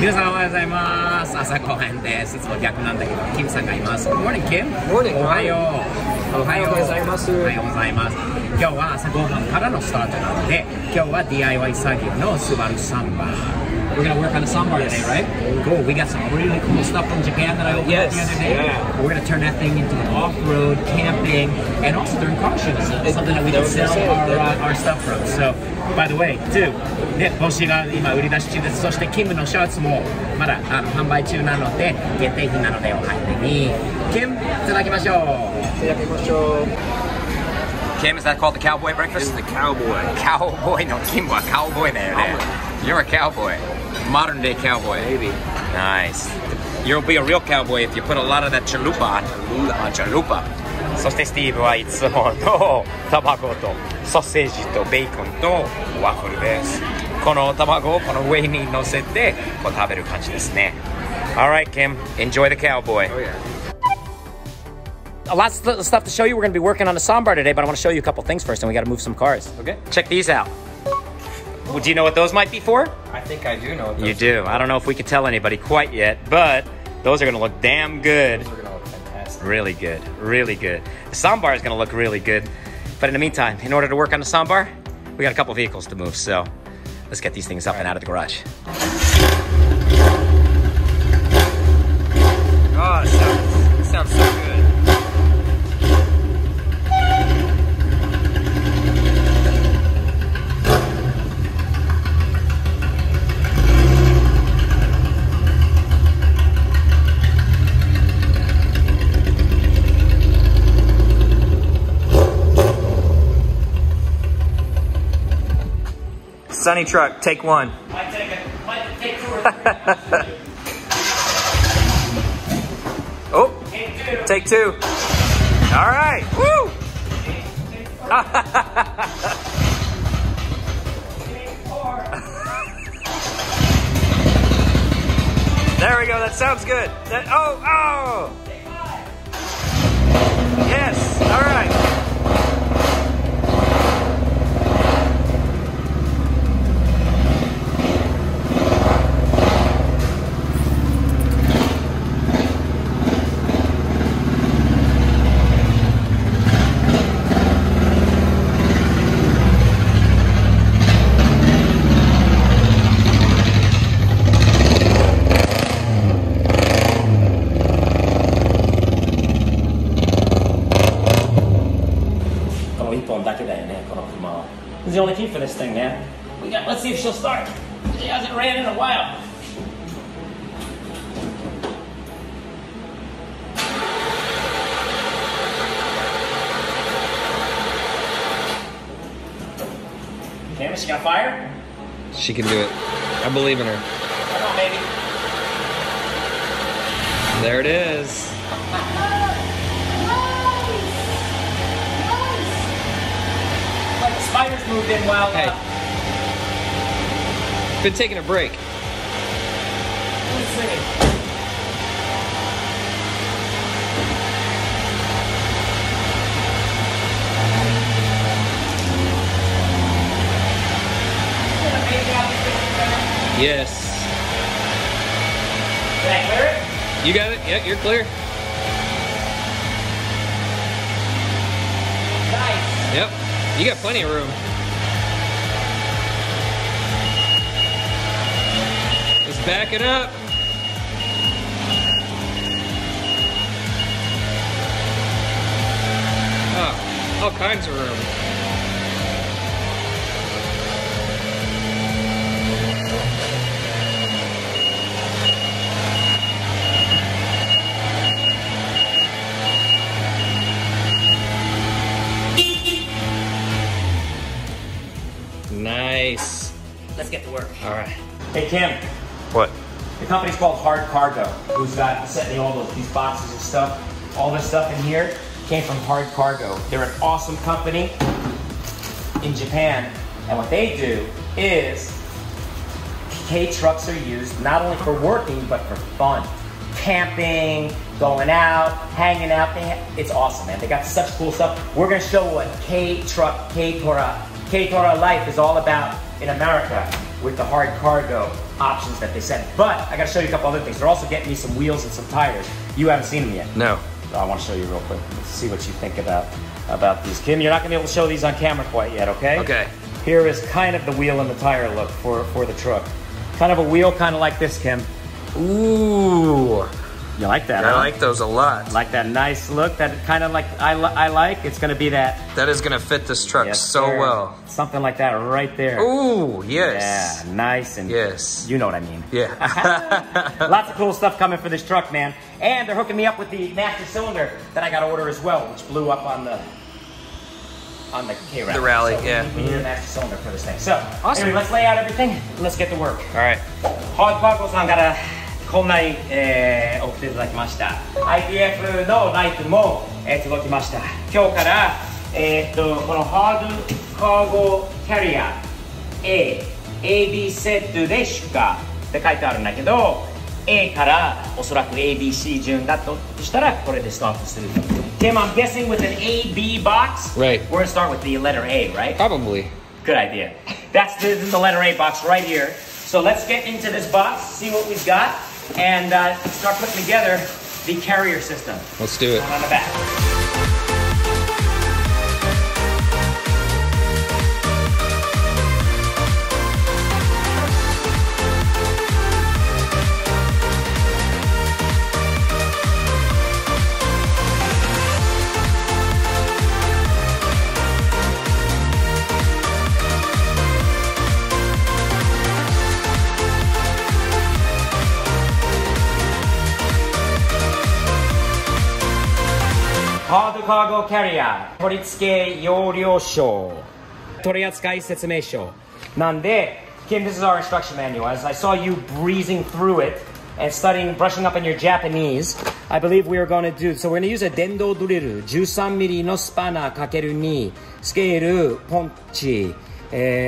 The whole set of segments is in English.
皆さんおはようございます。朝ごはんです。いつも逆なんだけど、キムさんがいます。Good morning, Kim. Morning. おはよう。おはようございます。おはようございます。今日は朝ごはんからのスタートなので、今日は DIY 作業のスバルサンバ。We're gonna work on the Sambar today, right? Cool. We got some really cool stuff from Japan that I opened up the other day. Yeah. We're gonna turn that thing into an off-road camping, and also during car shows, something that we can sell our stuff from. So, by the way, too, で帽子が今売り出し中です。そしてキムのシャツもまだ販売中なので限定品なのでお早めに。キム、いただきましょう。いただきましょう。Kim, is that called the cowboy breakfast? It's the cowboy. Cowboy? No, Kim was cowboy there. You're a cowboy. Modern day cowboy. Maybe. Nice. You'll be a real cowboy if you put a lot of that chalupa on. Chalupa. そしてスティーブはいつもの卵とソーセージとベーコンとワッフルです。この卵をこの上に乗せてこう食べる感じですね。Alright, Kim. Enjoy the cowboy. Oh, yeah. A lot of stuff to show you. We're going to be working on the Sambar today, but I want to show you a couple things first, and we got to move some cars. Okay. Check these out. Well, do you know what those might be for? I think I do know what those You do. I don't know if we can tell anybody quite yet, but those are going to look damn good. Those are going to look fantastic. Really good. Really good. The Sambar is going to look really good. But in the meantime, in order to work on the Sambar, we got a couple vehicles to move, so let's get these things up and out of the garage. Oh, it sounds so good. Sunny truck, take one. Might take two or three. Oh, take two. All right, woo! There we go, that sounds good. Oh! Yes, all right. This is the only key for this thing, man. Let's see if she'll start. She hasn't ran in a while. Okay, she got fire? She can do it. I believe in her. Come on, baby. There it is. Like the spiders moved in while. Hey. Been taking a break. Let's see. Yes. Did I clear it? You got it? Yep, you're clear. Nice. Yep. You got plenty of room. Just back it up. Oh, all kinds of room. Nice. Let's get to work. All right. Hey, Kim. What? The company's called Hard Cargo, who's got sent me all these boxes of stuff. All this stuff in here came from Hard Cargo. They're an awesome company in Japan, and what they do is K-trucks are used not only for working, but for fun. Camping, going out, hanging out. It's awesome, man. They got such cool stuff. We're gonna show what K-Tora life is all about in America with the Hard Cargo options that they sent. But I gotta show you a couple other things. They're also getting me some wheels and some tires. You haven't seen them yet. No. So I want to show you real quick. Let's see what you think about these. Kim, you're not gonna be able to show these on camera quite yet, okay? Okay. Here is kind of the wheel and the tire look for the truck. Kind of a wheel, kind of like this, Kim. Ooh. You like that? I like those a lot. Like that nice look that kind of like I like. It's gonna be that. That is gonna fit this truck so sir. well. Something like that right there. Ooh, yes. Yeah, nice and yes. You know what I mean. Yeah. Lots of cool stuff coming for this truck, man. And they're hooking me up with the master cylinder that I got to order as well, which blew up on the K-Rally. The rally, so yeah. We need a master cylinder for this thing. So, awesome. Anyway, let's lay out everything. Let's get to work. All right. ハードカーゴさんからこんなに、送っていただきました。ITF のライトも、届きました。今日から、このハードカーゴキャリア AB セットで出荷って書いてあるんだけど、A からおそらく ABC 順だとしたらこれでスタートする。Tim, I'm guessing with an AB box, right. We're gonna start with the letter A, right? Probably. Good idea. That's the letter A box right here. So let's get into this box, see what we've got, and start putting together the carrier system. Let's do it. On the back. Hard Cargo Carrier 取り付け要領書取扱説明書なんで Kim, this is our instruction manual. As I saw you breezing through it and studying, brushing up on your Japanese, I believe we are going to do, so we're going to use a 電動ドリル 13mm のスパナー ×2 スケールポンチ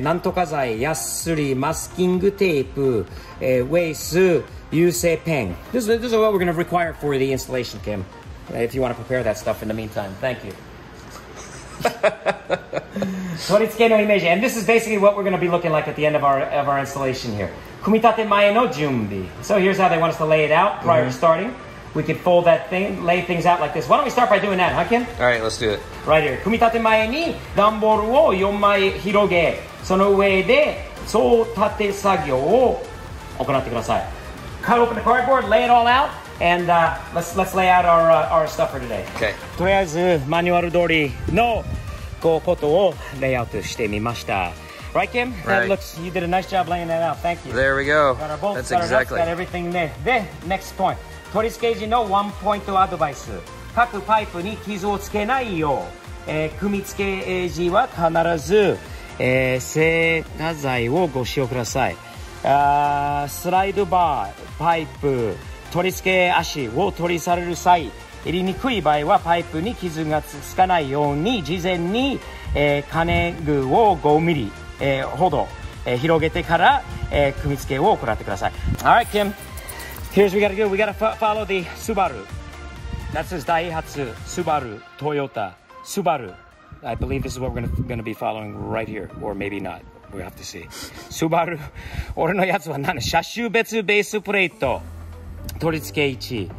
なんとか材ヤスリマスキングテープウェイス油性ペン This is what we're going to require for the installation, Kim. If you want to prepare that stuff in the meantime, thank you. 取り付けのイメージ and this is basically what we're going to be looking like at the end of our installation here. 組み立て前の準備 So here's how they want us to lay it out prior to starting. We could fold that thing, lay things out like this. Why don't we start by doing that, huh, Kim? All right, let's do it. Right here. 組み立て前に段ボールを4枚広げ、その上で総立て作業を行ってください。Cut open the cardboard, lay it all out, and let's lay out our stuff for today. Okay. とりあえずマニュアル通りのことをレイアウトしてみました。Right, Kim? That Right. looks. You did a nice job laying that out. Thank you. There we go. Got our bolts, That's got our nuts, exactly. got everything there. Then next point. 取り付け時のワンポイントアドバイス。各パイプに傷をつけないよう、組み付け時は必ず、静画剤をご使用ください。スライドバー、パイプ、取り付け足を取り去る際、入りにくい場合はパイプに傷がつかないように事前に、金具を5ミリ、ほど、広げてから、組み付けを行ってください。Alright, Kim. Here's what we gotta do. We gotta follow the Subaru. That says Daihatsu, Subaru, Toyota, Subaru. I believe this is what we're gonna be following right here, or maybe not. We have to see. Subaru. 俺のやつは何？車種別ベースプレート。取り付け1。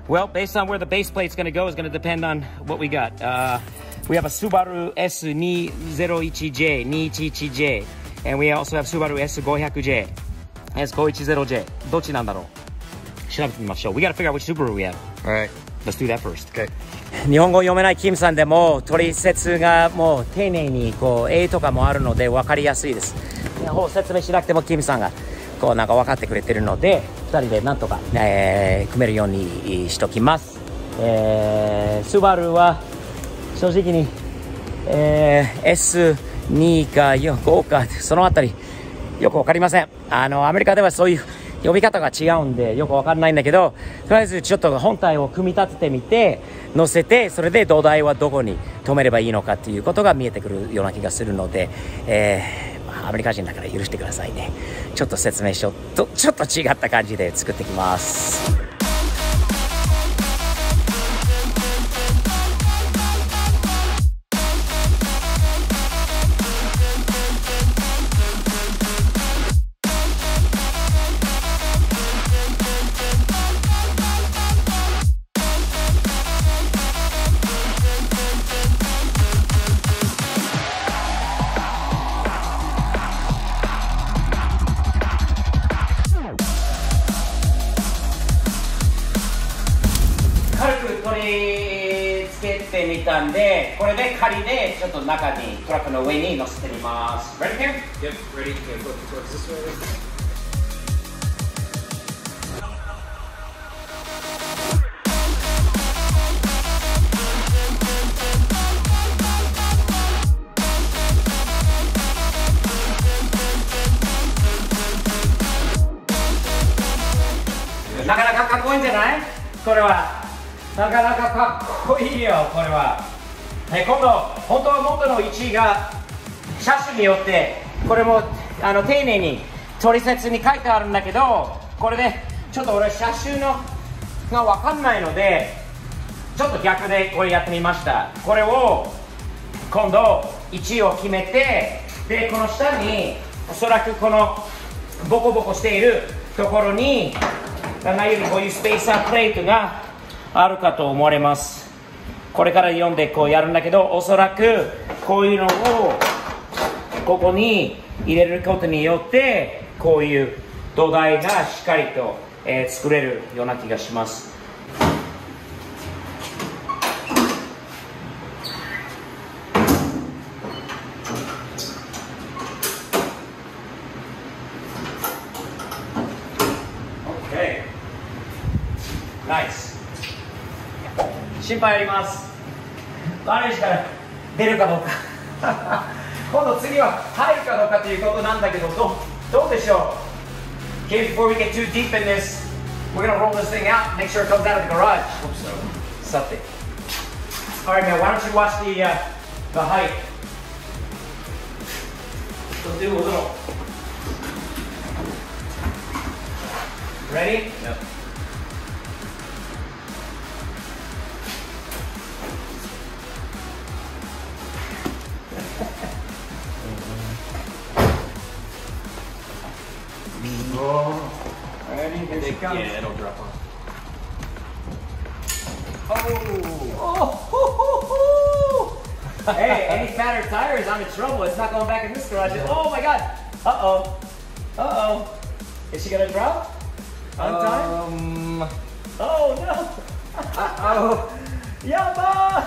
Well, based on where the base plate's gonna go is gonna depend on what we got. We have a Subaru S201J, 211J, and we also have Subaru S500J, S510J. どっちなんだろう？調べてみましょう。We gotta figure out which Subaru we have. All right. Let's do that first. Okay. 日本語読めないキムさんでも取説がもう丁寧にこう絵とかもあるので分かりやすいです。説明しなくてもキムさんがこうなんか分かってくれてるので2人でなんとか、組めるようにしときます。スバルは正直に、S2 か4、5かそのあたりよく分かりません。アメリカではそういう呼び方が違うんでよくわかんないんだけど、とりあえずちょっと本体を組み立ててみて乗せて、それで土台はどこに止めればいいのかっていうことが見えてくるような気がするので、アメリカ人だから許してくださいね。ちょっと説明書とちょっと違った感じで作ってきます。てみたんで、これで仮でちょっと中にトラックの上に乗せてみます。Ready, Kim? Yep, ready. Yeah, go towards this way. なかなかかっこいいんじゃない？これはなかなかかっこいいよ、これは。今度、本当は元の位置が車種によってこれも丁寧に取説に書いてあるんだけど、これでちょっと俺車種のが分かんないのでちょっと逆でこれやってみました。これを今度位置を決めて、でこの下におそらくこのボコボコしているところに長いこういうスペーサープレートがあるかと思われます。これから読んでこうやるんだけど、おそらくこういうのをここに入れることによってこういう土台がしっかりと、作れるような気がします。ナイス。心配あります。ガレージから出るかどうか今度次は入るかどうかということなんだけど、どうでしょう。 Okay, before we get too deep in this, we're gonna roll this thing out, make sure it comes out of the garage. Hope so. Something. Alright man, why don't you watch the height. We'll do a little. Ready? Yep. Oh, ready? Here she comes. Yeah, it'll drop off. Oh! Hey, any fatter tires, I'm in trouble. It's not going back in this garage. Oh my god! Uh-oh. Uh-oh. Is she gonna drop? On time? Oh no! Uh-oh. Yama!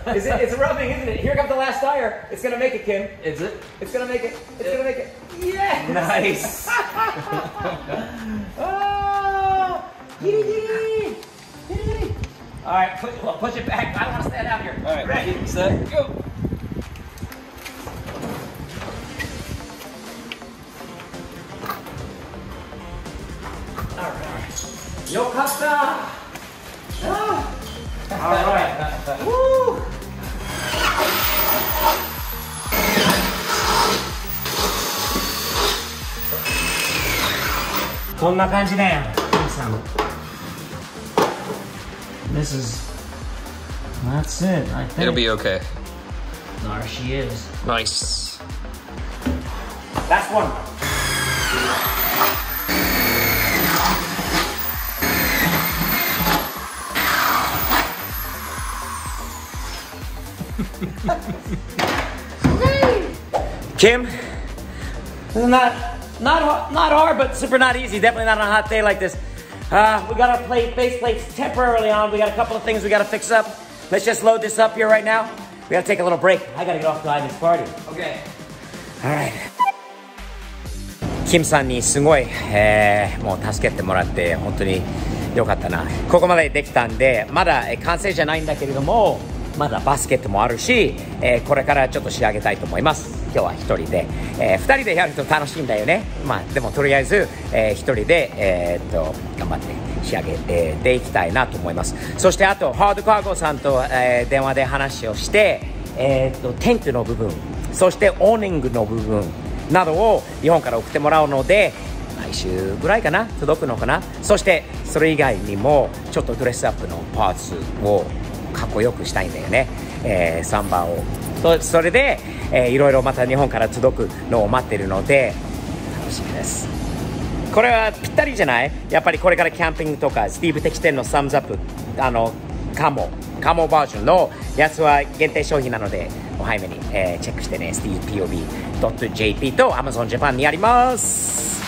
It's rubbing, isn't it? Here comes the last tire. It's gonna make it, Kim. Is it? It's gonna make it. It's gonna make it. Yes! Nice. Ah! Giddy, giddy. Giddy, giddy. All right, push it back. I don't want to stand out here. All right, ready, set, go. All right. Yokatta. Ah. All right. Woo. こんな感じだよ。This is. That's it. I think. It'll be okay. There she is. Nice. Last one. Kim, not hard, but super not easy. Definitely not on a hot day like this. We got our base plates temporarily on. We got a couple of things we got to fix up. Let's just load this up here right now. We got to take a little break. I got to get off to Ivan's party. Okay. All right. キムさんにすごい、もう助けてもらって本当に良かったな。ここまでできたんで、まだ完成じゃないんだけれども、まだバスケットもあるし、これからちょっと仕上げたいと思います。今日は一人で、二人でやると楽しいんだよね。まあでもとりあえず、一人で、頑張って仕上げていきたいなと思います。そしてあとハードカーゴさんと、電話で話をして、テントの部分、そしてオーニングの部分などを日本から送ってもらうので、来週ぐらいかな届くのかな。そしてそれ以外にもちょっとドレスアップのパーツをかっこよくしたいんだよね、サンバを。それで、いろいろまた日本から届くのを待ってるので楽しみです。これはぴったりじゃない？やっぱりこれからキャンピングとかスティーブ的店のサムズアップカモバージョンのやつは限定商品なのでお早めに、チェックしてね。StevePOB.jp と Amazon Japan にあります。